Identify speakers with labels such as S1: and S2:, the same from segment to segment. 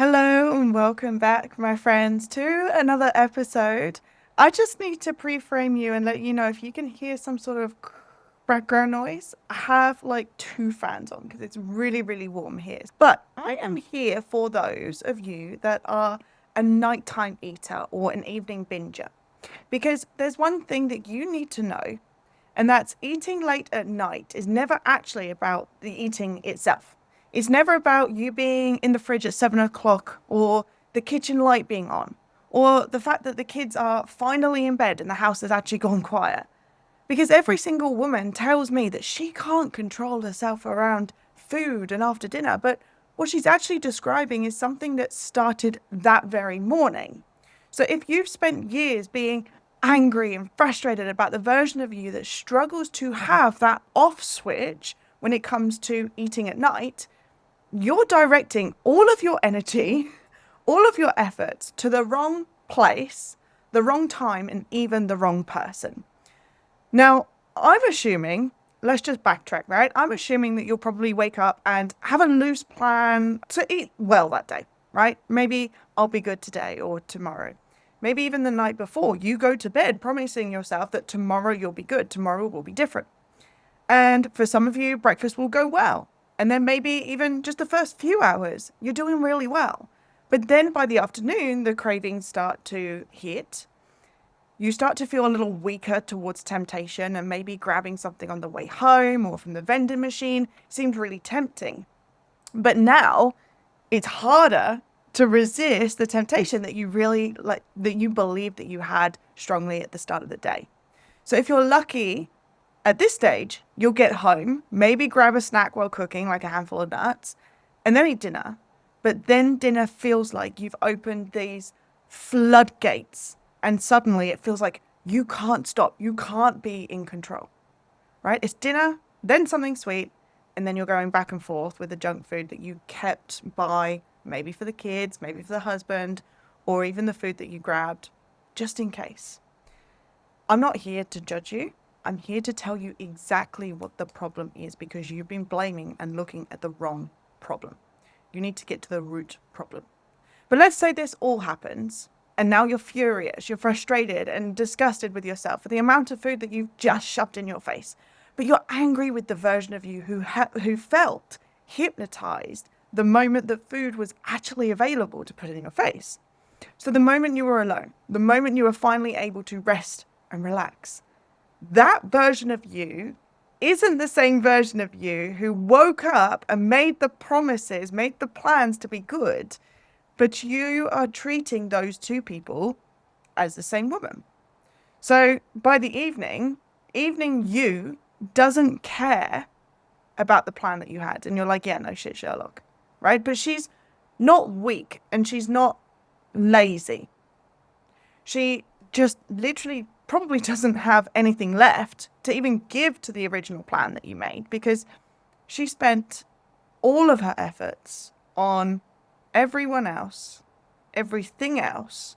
S1: Hello and welcome back, my friends, to another episode. I just need to pre-frame you and let you know if you can hear some sort of background noise. I have like two fans on because it's really, really warm here. But I am here for those of you that are a nighttime eater or an evening binger. Because there's one thing that you need to know, and that's eating late at night is never actually about the eating itself. It's never about you being in the fridge at 7 o'clock or the kitchen light being on or the fact that the kids are finally in bed and the house has actually gone quiet. Because every single woman tells me that she can't control herself around food and after dinner, but what she's actually describing is something that started that very morning. So if you've spent years being angry and frustrated about the version of you that struggles to have that off switch when it comes to eating at night, you're directing all of your energy, all of your efforts to the wrong place, the wrong time, and even the wrong person. Now, I'm assuming, let's just backtrack, right? I'm assuming that you'll probably wake up and have a loose plan to eat well that day, right? Maybe I'll be good today or tomorrow. Maybe even the night before, you go to bed promising yourself that tomorrow you'll be good, tomorrow will be different. And for some of you, breakfast will go well. And then maybe even just the first few hours, you're doing really well. But then by the afternoon, the cravings start to hit. You start to feel a little weaker towards temptation, and maybe grabbing something on the way home or from the vending machine seemed really tempting. But now it's harder to resist the temptation that you really like, that you believe that you had strongly at the start of the day. So if you're lucky at this stage, you'll get home, maybe grab a snack while cooking, like a handful of nuts, and then eat dinner. But then dinner feels like you've opened these floodgates, and suddenly it feels like you can't stop. You can't be in control, right? It's dinner, then something sweet, and then you're going back and forth with the junk food that you kept by, maybe for the kids, maybe for the husband, or even the food that you grabbed, just in case. I'm not here to judge you. I'm here to tell you exactly what the problem is because you've been blaming and looking at the wrong problem. You need to get to the root problem. But let's say this all happens and now you're furious, you're frustrated and disgusted with yourself for the amount of food that you've just shoved in your face. But you're angry with the version of you who felt hypnotized the moment that food was actually available to put in your face. So the moment you were alone, the moment you were finally able to rest and relax, that version of you isn't the same version of you who woke up and made the promises, made the plans to be good, but you are treating those two people as the same woman. So by the evening you doesn't care about the plan that you had. And you're like, yeah, no shit, Sherlock, right? But she's not weak and she's not lazy. She just literally probably doesn't have anything left to even give to the original plan that you made because she spent all of her efforts on everyone else, everything else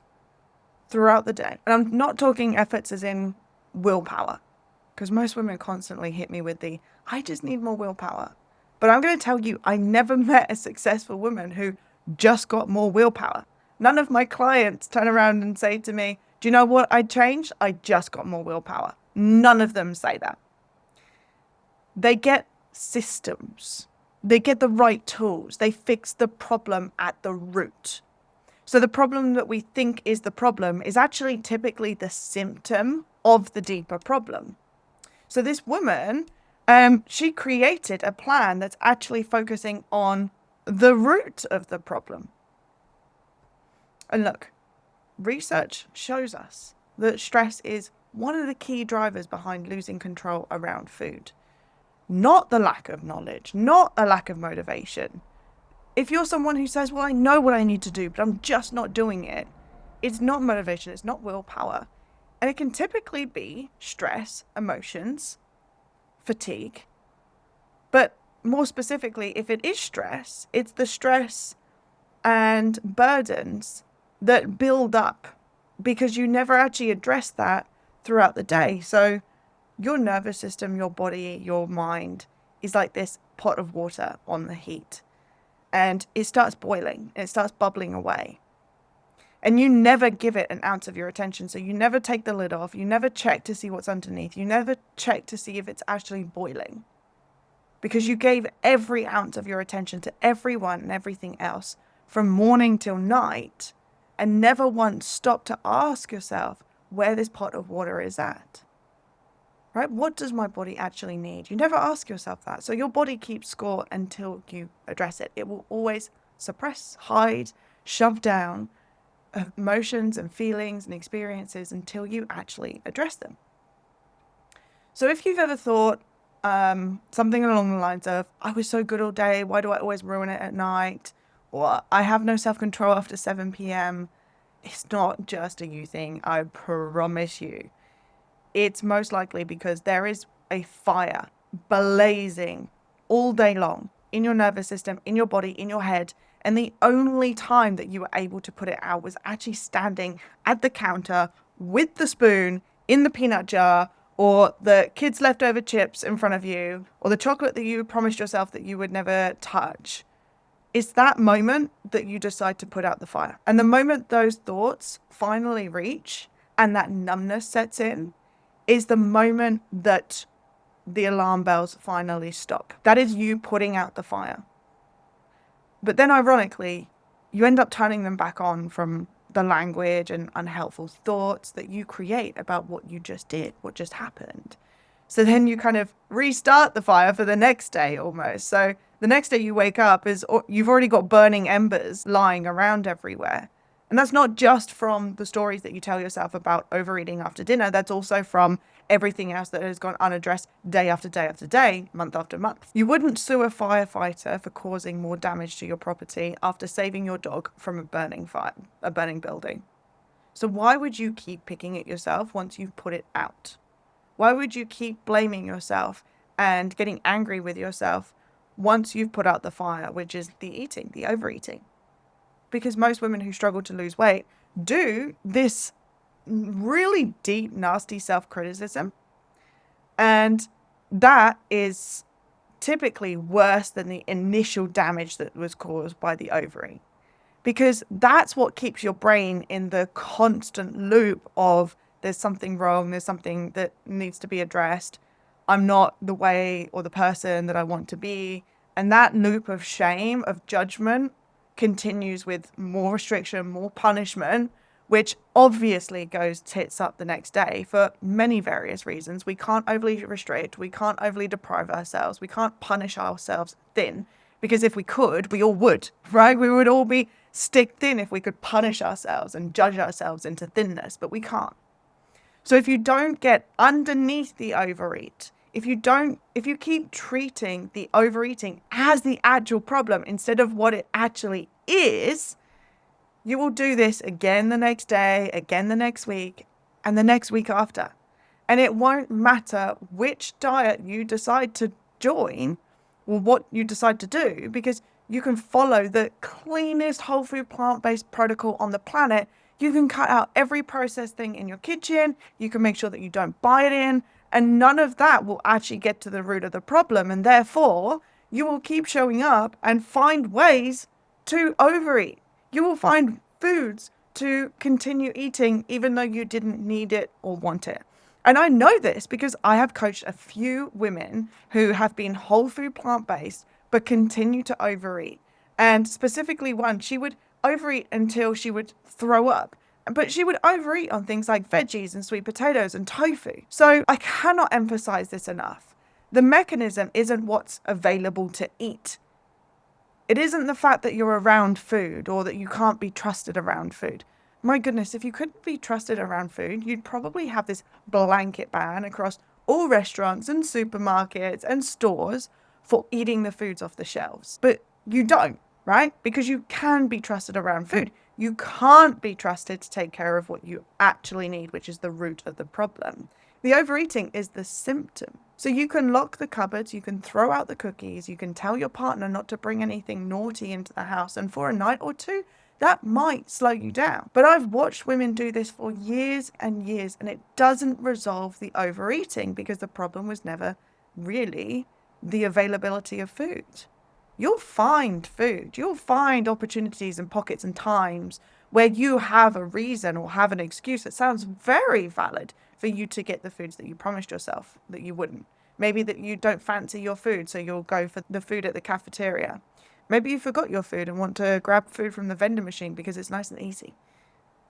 S1: throughout the day. And I'm not talking efforts as in willpower, because most women constantly hit me with the, I just need more willpower. But I'm going to tell you, I never met a successful woman who just got more willpower. None of my clients turn around and say to me, do you know what I changed? I just got more willpower. None of them say that. They get systems. They get the right tools. They fix the problem at the root. So the problem that we think is the problem is actually typically the symptom of the deeper problem. So this woman, she created a plan that's actually focusing on the root of the problem. And look, research shows us that stress is one of the key drivers behind losing control around food. Not the lack of knowledge, not a lack of motivation. If you're someone who says, well, I know what I need to do, but I'm just not doing it, it's not motivation, it's not willpower. And it can typically be stress, emotions, fatigue. But more specifically, if it is stress, it's the stress and burdens that build up because you never actually address that throughout the day. So your nervous system, your body, your mind is like this pot of water on the heat. and it starts boiling, and it starts bubbling away. And you never give it an ounce of your attention. So you never take the lid off. You never check to see what's underneath. You never check to see if it's actually boiling. Because you gave every ounce of your attention to everyone and everything else from morning till night, and never once stopped to ask yourself where this pot of water is at. Right? What does my body actually need? You never ask yourself that. So your body keeps score until you address it. It will always suppress, hide, shove down emotions and feelings and experiences until you actually address them. So if you've ever thought something along the lines of, I was so good all day, why do I always ruin it at night? Or I have no self-control after 7 p.m. It's not just a you thing, I promise you. It's most likely because there is a fire blazing all day long in your nervous system, in your body, in your head. And the only time that you were able to put it out was actually standing at the counter with the spoon in the peanut jar, or the kids' leftover chips in front of you, or the chocolate that you promised yourself that you would never touch. It's that moment that you decide to put out the fire. And the moment those thoughts finally reach and that numbness sets in is the moment that the alarm bells finally stop. That is you putting out the fire. But then ironically, you end up turning them back on from the language and unhelpful thoughts that you create about what you just did, what just happened. So then you kind of restart the fire for the next day almost. So the next day you wake up you've already got burning embers lying around everywhere. And that's not just from the stories that you tell yourself about overeating after dinner. That's also from everything else that has gone unaddressed day after day after day, month after month. You wouldn't sue a firefighter for causing more damage to your property after saving your dog from a burning building. So why would you keep picking at yourself once you've put it out? Why would you keep blaming yourself and getting angry with yourself once you've put out the fire, which is the eating, the overeating? Because most women who struggle to lose weight do this really deep, nasty self-criticism. And that is typically worse than the initial damage that was caused by the ovary. Because that's what keeps your brain in the constant loop of there's something wrong, there's something that needs to be addressed, I'm not the way or the person that I want to be. And that loop of shame, of judgment, continues with more restriction, more punishment, which obviously goes tits up the next day for many various reasons. We can't overly restrict, we can't overly deprive ourselves, we can't punish ourselves thin, because if we could, we all would, right? We would all be stick thin if we could punish ourselves and judge ourselves into thinness, but we can't. So if you don't get underneath the overeat, if you keep treating the overeating as the actual problem instead of what it actually is, you will do this again the next day, again the next week, and the next week after. And it won't matter which diet you decide to join or what you decide to do, because you can follow the cleanest whole food plant-based protocol on the planet. You can cut out every processed thing in your kitchen. You can make sure that you don't buy it in. And none of that will actually get to the root of the problem. And therefore, you will keep showing up and find ways to overeat. You will find foods to continue eating even though you didn't need it or want it. And I know this because I have coached a few women who have been whole food plant-based but continue to overeat. And specifically one, she would overeat until she would throw up. But she would overeat on things like veggies and sweet potatoes and tofu. So I cannot emphasize this enough. The mechanism isn't what's available to eat. It isn't the fact that you're around food or that you can't be trusted around food. My goodness, if you couldn't be trusted around food, you'd probably have this blanket ban across all restaurants and supermarkets and stores for eating the foods off the shelves. But you don't, right? Because you can be trusted around food. You can't be trusted to take care of what you actually need, which is the root of the problem. The overeating is the symptom. So you can lock the cupboards, you can throw out the cookies, you can tell your partner not to bring anything naughty into the house, and for a night or two, that might slow you down. But I've watched women do this for years and years, and it doesn't resolve the overeating because the problem was never really the availability of food. you'll find food. You'll find opportunities and pockets and times where you have a reason or have an excuse that sounds very valid for you to get the foods that you promised yourself that you wouldn't. Maybe that you don't fancy your food, so you'll go for the food at the cafeteria. Maybe you forgot your food and want to grab food from the vending machine because it's nice and easy.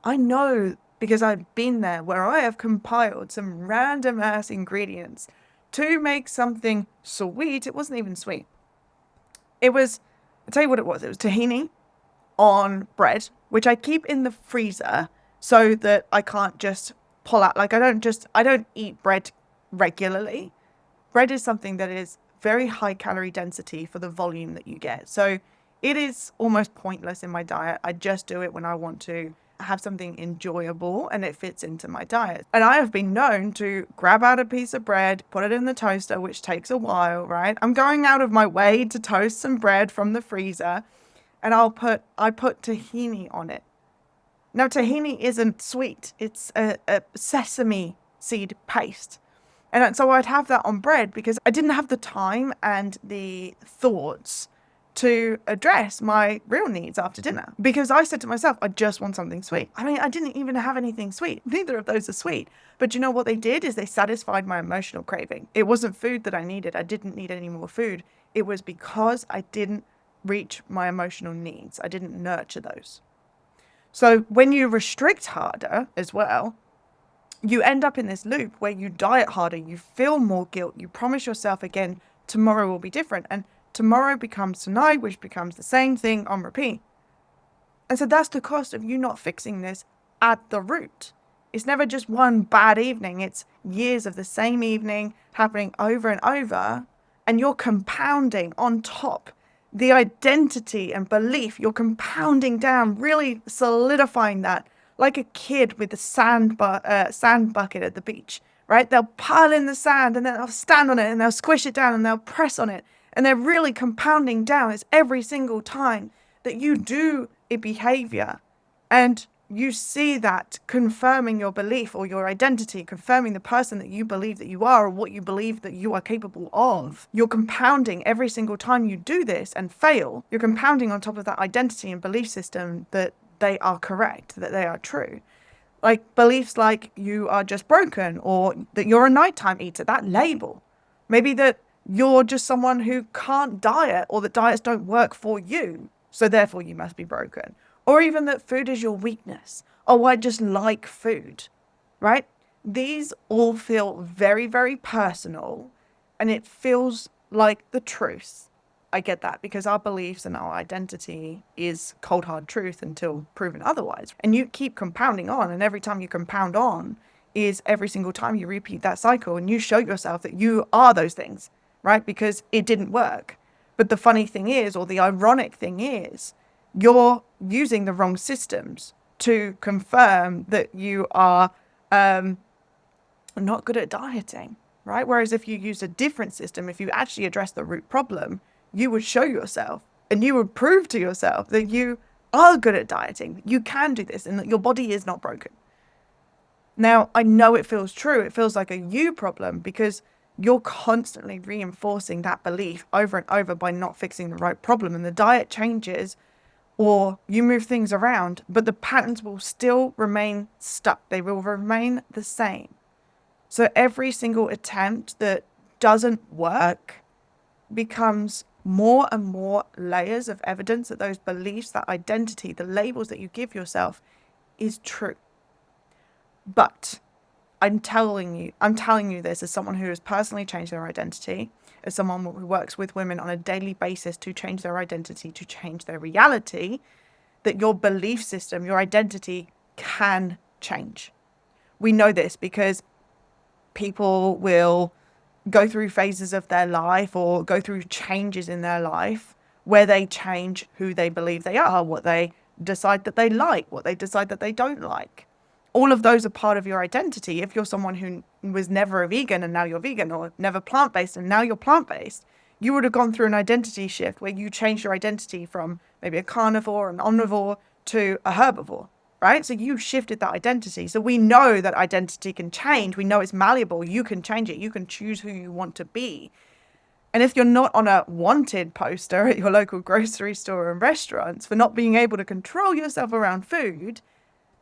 S1: I know because I've been there where I have compiled some random ass ingredients to make something sweet. It wasn't even sweet. It was, I'll tell you what it was. It was tahini on bread, which I keep in the freezer so that I can't just pull out. Like I don't eat bread regularly. Bread is something that is very high calorie density for the volume that you get. So it is almost pointless in my diet. I just do it when I want to have something enjoyable and it fits into my diet. And I have been known to grab out a piece of bread, put it in the toaster, which takes a while, right? I'm going out of my way to toast some bread from the freezer, and I put tahini on it. Now, tahini isn't sweet. It's a sesame seed paste. And so I'd have that on bread because I didn't have the time and the thoughts to address my real needs after dinner. Because I said to myself, I just want something sweet. I mean, I didn't even have anything sweet. Neither of those are sweet. But you know what they did is they satisfied my emotional craving. It wasn't food that I needed. I didn't need any more food. It was because I didn't reach my emotional needs. I didn't nurture those. So when you restrict harder as well, you end up in this loop where you diet harder, you feel more guilt, you promise yourself again, tomorrow will be different. And tomorrow becomes tonight, which becomes the same thing on repeat. And so that's the cost of you not fixing this at the root. It's never just one bad evening. It's years of the same evening happening over and over. And you're compounding on top the identity and belief. You're compounding down, really solidifying that like a kid with a sand bucket at the beach, right? They'll pile in the sand and then they'll stand on it and they'll squish it down and they'll press on it. And they're really compounding down. It's every single time that you do a behavior and you see that confirming your belief or your identity, confirming the person that you believe that you are or what you believe that you are capable of. You're compounding every single time you do this and fail. You're compounding on top of that identity and belief system that they are correct, that they are true. Like beliefs like you are just broken or that you're a nighttime eater, that label. Maybe that you're just someone who can't diet or that diets don't work for you, so therefore you must be broken. Or even that food is your weakness. Oh, I just like food, right? These all feel very, very personal and it feels like the truth. I get that because our beliefs and our identity is cold, hard truth until proven otherwise. And you keep compounding on, and every time you compound on is every single time you repeat that cycle and you show yourself that you are those things, right? Because it didn't work. But the funny thing is, or the ironic thing is, you're using the wrong systems to confirm that you are not good at dieting, right? Whereas if you used a different system, if you actually address the root problem, you would show yourself and you would prove to yourself that you are good at dieting. You can do this and that your body is not broken. Now, I know it feels true. It feels like a you problem because you're constantly reinforcing that belief over and over by not fixing the right problem. And the diet changes or you move things around, but the patterns will still remain stuck. They will remain the same. So every single attempt that doesn't work becomes more and more layers of evidence that those beliefs, that identity, the labels that you give yourself is true. But I'm telling you this as someone who has personally changed their identity, as someone who works with women on a daily basis to change their identity, to change their reality, that your belief system, your identity can change. We know this because people will go through phases of their life or go through changes in their life where they change who they believe they are, what they decide that they like, what they decide that they don't like. All of those are part of your identity. If you're someone who was never a vegan and now you're vegan, or never plant-based and now you're plant-based, you would have gone through an identity shift where you changed your identity from maybe a carnivore, an omnivore to a herbivore, right? So you shifted that identity. So we know that identity can change. We know it's malleable. You can change it. You can choose who you want to be. And if you're not on a wanted poster at your local grocery store and restaurants for not being able to control yourself around food,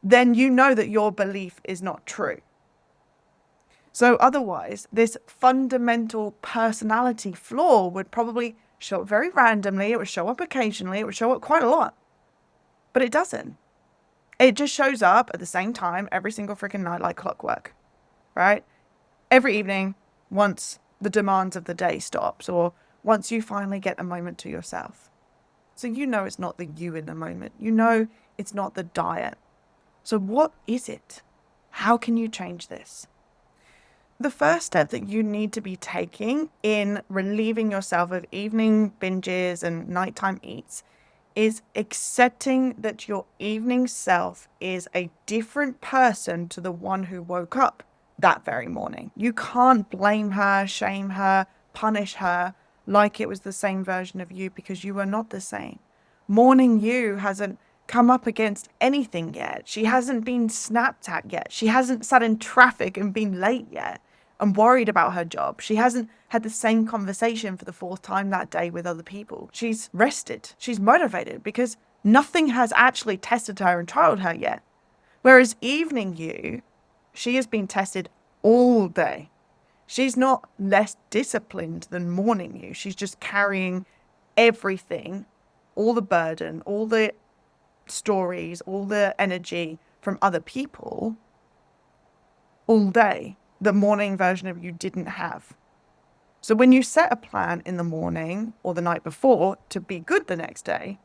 S1: then you know that your belief is not true. So otherwise, this fundamental personality flaw would probably show up very randomly. It would show up occasionally. It would show up quite a lot. But it doesn't. It just shows up at the same time every single freaking night like clockwork, right? Every evening, once the demands of the day stops, or once you finally get a moment to yourself. So you know it's not the you in the moment. You know it's not the diet. So what is it? How can you change this? The first step that you need to be taking in relieving yourself of evening binges and nighttime eats is accepting that your evening self is a different person to the one who woke up that very morning. You can't blame her, shame her, punish her like it was the same version of you, because you are not the same. Morning you hasn't come up against anything yet. She hasn't been snapped at yet. She hasn't sat in traffic and been late yet and worried about her job. She hasn't had the same conversation for the fourth time that day with other people. She's rested. She's motivated because nothing has actually tested her and trialed her yet. Whereas evening you, she has been tested all day. She's not less disciplined than morning you. She's just carrying everything, all the burden, all the stories, all the energy from other people all day. The morning version of you didn't have. So when you set a plan in the morning or the night before to be good the next day,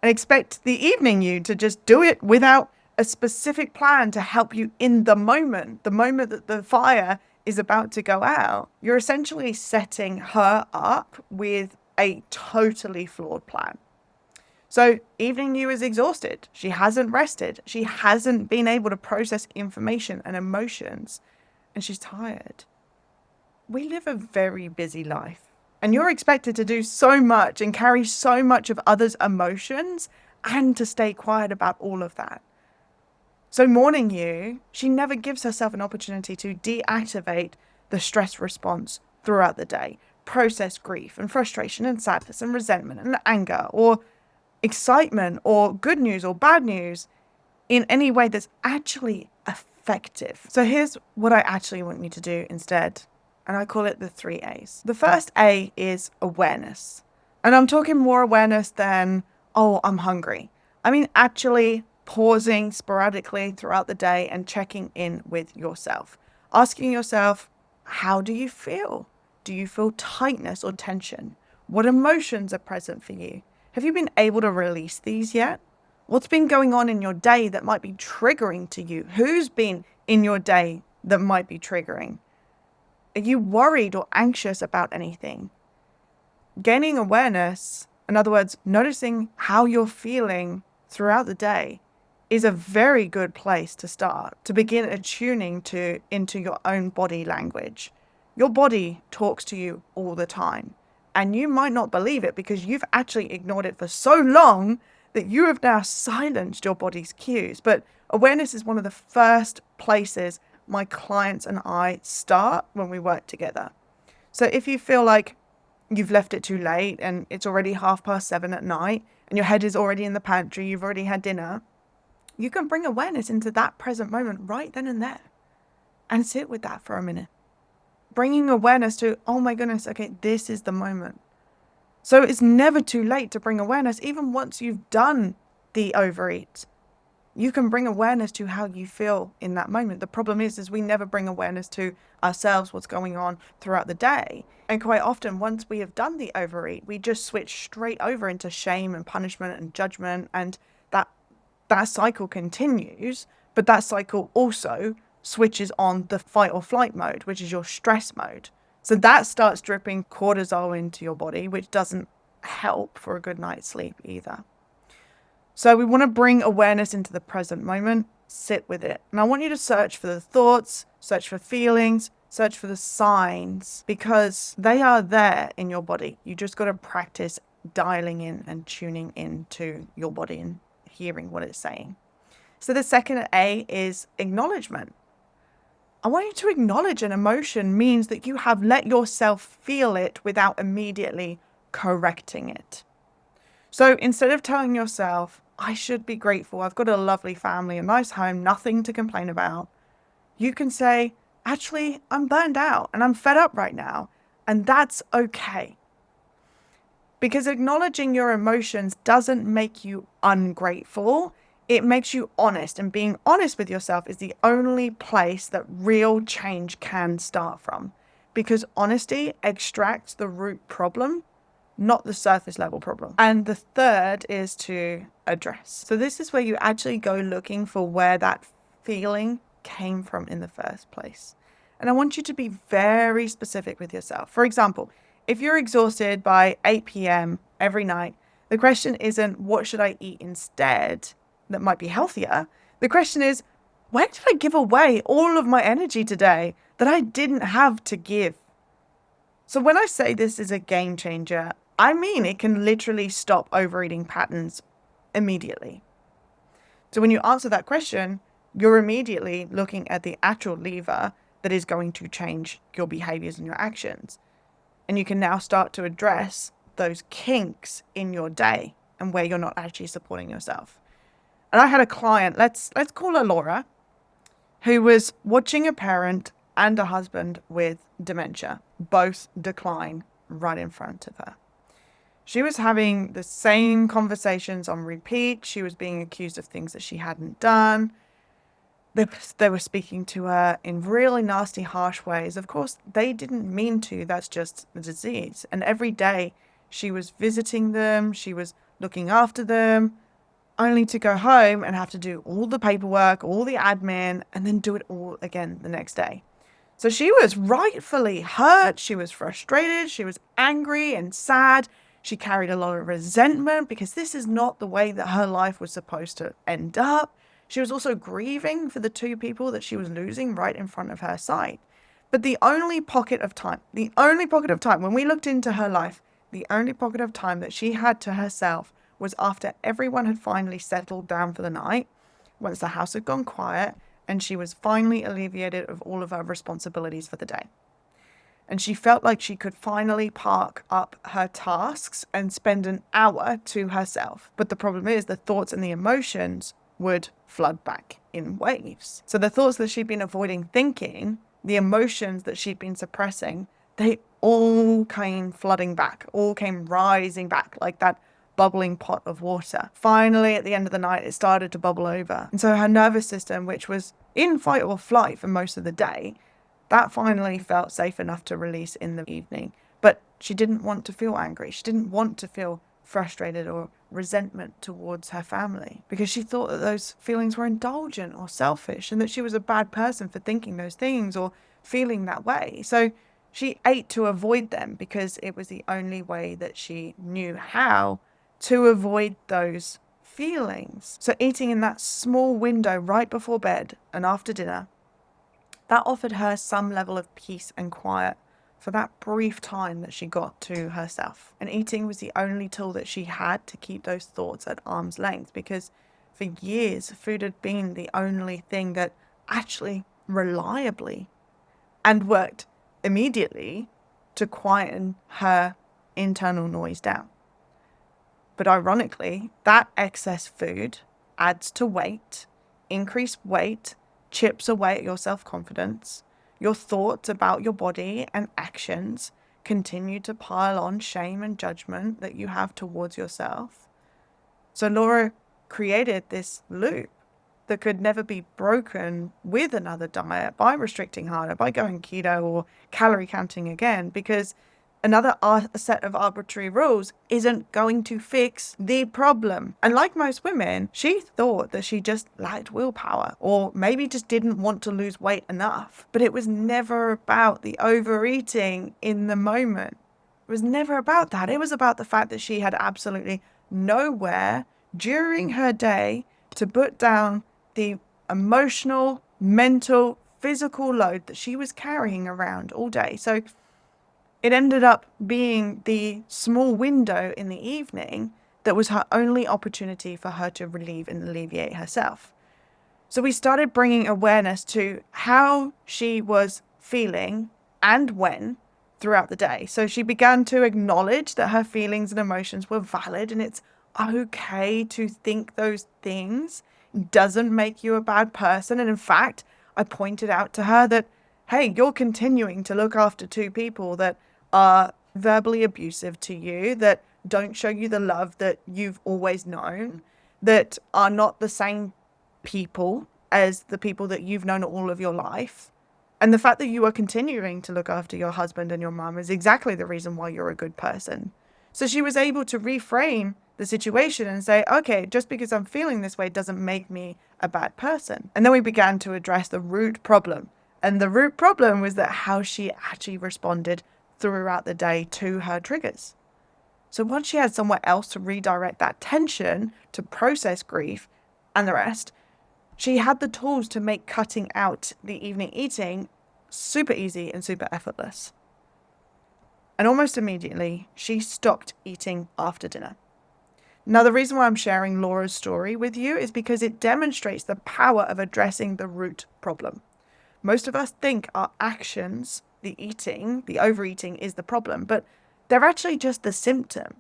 S1: and expect the evening you to just do it without a specific plan to help you in the moment that the fire is about to go out, you're essentially setting her up with a totally flawed plan. So evening you is exhausted. She hasn't rested. She hasn't been able to process information and emotions, and she's tired. We live a very busy life, and you're expected to do so much and carry so much of others' emotions and to stay quiet about all of that. So morning you, she never gives herself an opportunity to deactivate the stress response throughout the day, process grief and frustration and sadness and resentment and anger or excitement or good news or bad news in any way that's actually effective. So here's what I actually want you to do instead. And I call it the 3 A's. The first A is awareness. And I'm talking more awareness than, oh, I'm hungry. I mean, actually pausing sporadically throughout the day and checking in with yourself. Asking yourself, how do you feel? Do you feel tightness or tension? What emotions are present for you? Have you been able to release these yet? What's been going on in your day that might be triggering to you? Who's been in your day that might be triggering? Are you worried or anxious about anything? Gaining awareness, in other words, noticing how you're feeling throughout the day, is a very good place to start, to begin attuning into your own body language. Your body talks to you all the time, and you might not believe it because you've actually ignored it for so long that you have now silenced your body's cues. But awareness is one of the first places my clients and I start when we work together. So if you feel like you've left it too late and it's already 7:30 at night and your head is already in the pantry, you've already had dinner, you can bring awareness into that present moment right then and there and sit with that for a minute. Bringing awareness to, oh my goodness, okay, this is the moment. So it's never too late to bring awareness. Even once you've done the overeat, you can bring awareness to how you feel in that moment. The problem is we never bring awareness to ourselves, what's going on throughout the day. And quite often, once we have done the overeat, we just switch straight over into shame and punishment and judgment. And that cycle continues, but that cycle also switches on the fight or flight mode, which is your stress mode. So that starts dripping cortisol into your body, which doesn't help for a good night's sleep either. So we want to bring awareness into the present moment, sit with it. And I want you to search for the thoughts, search for feelings, search for the signs, because they are there in your body. You just got to practice dialing in and tuning into your body and hearing what it's saying. So the second A is acknowledgement. I want you to acknowledge an emotion means that you have let yourself feel it without immediately correcting it. So instead of telling yourself, I should be grateful, I've got a lovely family, a nice home, nothing to complain about, you can say, actually, I'm burned out and I'm fed up right now. And that's okay. Because acknowledging your emotions doesn't make you ungrateful. It makes you honest. And being honest with yourself is the only place that real change can start from. Because honesty extracts the root problem, not the surface level problem. And the third is to address. So this is where you actually go looking for where that feeling came from in the first place. And I want you to be very specific with yourself. For example, if you're exhausted by 8 p.m. every night, the question isn't what should I eat instead that might be healthier? The question is, where did I give away all of my energy today that I didn't have to give? So when I say this is a game changer, I mean it can literally stop overeating patterns immediately. So when you answer that question, you're immediately looking at the actual lever that is going to change your behaviors and your actions. And you can now start to address those kinks in your day and where you're not actually supporting yourself. And I had a client, let's call her Laura, who was watching a parent and a husband with dementia both decline right in front of her. She was having the same conversations on repeat. She was being accused of things that she hadn't done. They were speaking to her in really nasty, harsh ways. Of course, they didn't mean to. That's just the disease. And every day she was visiting them. She was looking after them, only to go home and have to do all the paperwork, all the admin, and then do it all again the next day. So she was rightfully hurt. She was frustrated. She was angry and sad. She carried a lot of resentment because this is not the way that her life was supposed to end up. She was also grieving for the two people that she was losing right in front of her sight. But the only pocket of time, when we looked into her life, the only pocket of time that she had to herself was after everyone had finally settled down for the night, once the house had gone quiet, and she was finally alleviated of all of her responsibilities for the day. And she felt like she could finally park up her tasks and spend an hour to herself. But the problem is the thoughts and the emotions would flood back in waves. So the thoughts that she'd been avoiding thinking, the emotions that she'd been suppressing, they all came flooding back, all came rising back like that bubbling pot of water. Finally, at the end of the night, it started to bubble over. And so her nervous system, which was in fight or flight for most of the day, that finally felt safe enough to release in the evening. But she didn't want to feel angry. She didn't want to feel frustrated or resentment towards her family because she thought that those feelings were indulgent or selfish and that she was a bad person for thinking those things or feeling that way. So she ate to avoid them because it was the only way that she knew how to avoid those feelings. So eating in that small window right before bed and after dinner, that offered her some level of peace and quiet for that brief time that she got to herself. And eating was the only tool that she had to keep those thoughts at arm's length because for years, food had been the only thing that actually reliably and worked immediately to quieten her internal noise down. But ironically, that excess food adds to weight, increased weight, chips away at your self-confidence. Your thoughts about your body and actions continue to pile on shame and judgment that you have towards yourself. So Laura created this loop that could never be broken with another diet by restricting harder, by going keto or calorie counting again, because another set of arbitrary rules isn't going to fix the problem. And like most women, she thought that she just lacked willpower or maybe just didn't want to lose weight enough. But it was never about the overeating in the moment. It was never about that. It was about the fact that she had absolutely nowhere during her day to put down the emotional, mental, physical load that she was carrying around all day. So it ended up being the small window in the evening that was her only opportunity for her to relieve and alleviate herself. So we started bringing awareness to how she was feeling and when throughout the day. So she began to acknowledge that her feelings and emotions were valid, and it's okay to think those things. It doesn't make you a bad person. And in fact, I pointed out to her that, hey, you're continuing to look after two people that are verbally abusive to you, that don't show you the love that you've always known, that are not the same people as the people that you've known all of your life. And the fact that you are continuing to look after your husband and your mum is exactly the reason why you're a good person. So she was able to reframe the situation and say, okay, just because I'm feeling this way doesn't make me a bad person. And then we began to address the root problem. And the root problem was that how she actually responded throughout the day to her triggers. So once she had somewhere else to redirect that tension, to process grief and the rest, she had the tools to make cutting out the evening eating super easy and super effortless. And almost immediately, she stopped eating after dinner. Now, the reason why I'm sharing Laura's story with you is because it demonstrates the power of addressing the root problem. Most of us think our actions, the eating, the overeating, is the problem, but they're actually just the symptom.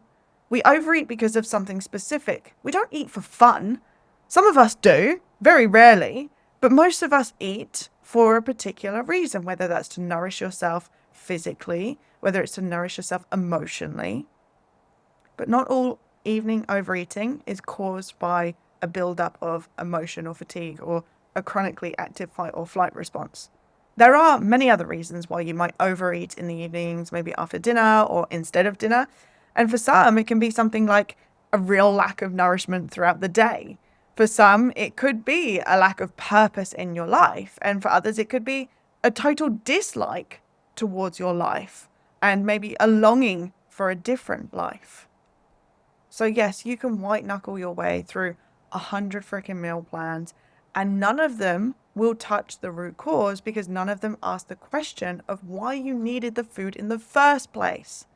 S1: We overeat because of something specific. We don't eat for fun. Some of us do, very rarely, but most of us eat for a particular reason, whether that's to nourish yourself physically, whether it's to nourish yourself emotionally. But not all evening overeating is caused by a buildup of emotional fatigue or a chronically active fight or flight response. There are many other reasons why you might overeat in the evenings, maybe after dinner or instead of dinner. And for some, it can be something like a real lack of nourishment throughout the day. For some, it could be a lack of purpose in your life. And for others, it could be a total dislike towards your life and maybe a longing for a different life. So yes, you can white knuckle your way through 100 freaking meal plans, and none of them will touch the root cause because none of them ask the question of why you needed the food in the first place.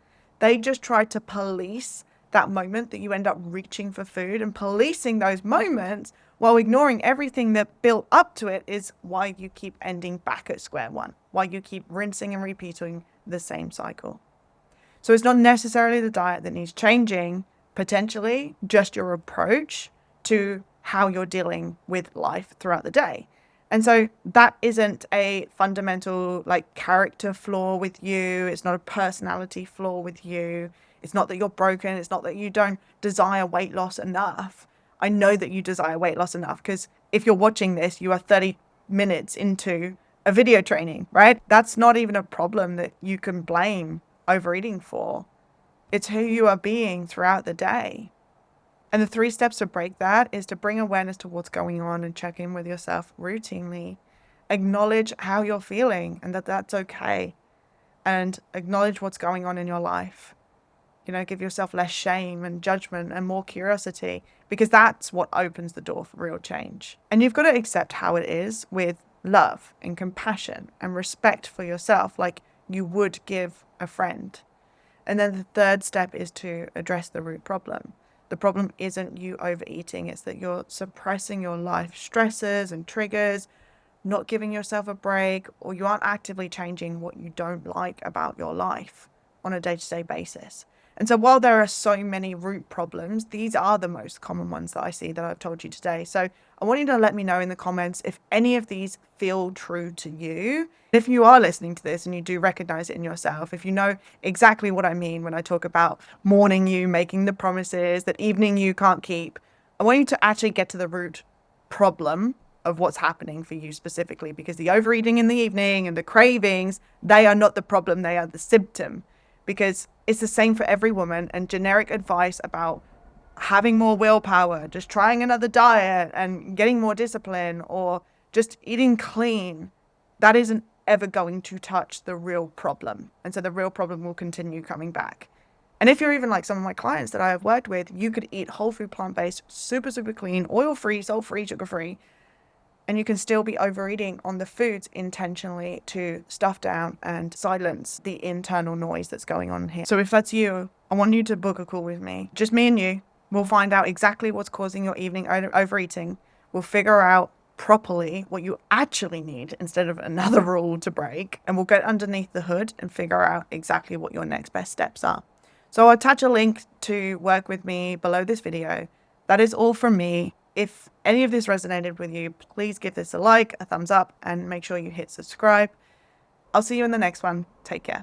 S1: They just try to police that moment that you end up reaching for food, and policing those moments while ignoring everything that built up to it is why you keep ending back at square one, why you keep rinsing and repeating the same cycle. So it's not necessarily the diet that needs changing, potentially just your approach to how you're dealing with life throughout the day. And so that isn't a fundamental character flaw with you. It's not a personality flaw with you. It's not that you're broken. It's not that you don't desire weight loss enough. I know that you desire weight loss enough because if you're watching this, you are 30 minutes into a video training, right? That's not even a problem that you can blame overeating for. It's who you are being throughout the day. And the 3 steps to break that is to bring awareness to what's going on and check in with yourself routinely. Acknowledge how you're feeling and that that's okay. And acknowledge what's going on in your life. Give yourself less shame and judgment and more curiosity, because that's what opens the door for real change. And you've got to accept how it is with love and compassion and respect for yourself, like you would give a friend. And then the 3rd step is to address the root problem. The problem isn't you overeating. It's that you're suppressing your life stresses and triggers, not giving yourself a break, or you aren't actively changing what you don't like about your life on a day-to-day basis. And so while there are so many root problems, these are the most common ones that I see that I've told you today. So I want you to let me know in the comments if any of these feel true to you. If you are listening to this and you do recognize it in yourself, if you know exactly what I mean when I talk about morning you, making the promises that evening you can't keep, I want you to actually get to the root problem of what's happening for you specifically, because the overeating in the evening and the cravings, they are not the problem, they are the symptom. Because it's the same for every woman, and generic advice about having more willpower, just trying another diet and getting more discipline, or just eating clean, that isn't ever going to touch the real problem. And so the real problem will continue coming back. And if you're even like some of my clients that I have worked with, you could eat whole food, plant-based, super, super clean, oil-free, salt-free, sugar-free, and you can still be overeating on the foods intentionally to stuff down and silence the internal noise that's going on here. So if that's you, I want you to book a call with me. Just me and you. We'll find out exactly what's causing your evening overeating. We'll figure out properly what you actually need instead of another rule to break. And we'll get underneath the hood and figure out exactly what your next best steps are. So I'll attach a link to work with me below this video. That is all from me. If any of this resonated with you, please give this a like, a thumbs up, and make sure you hit subscribe. I'll see you in the next one. Take care.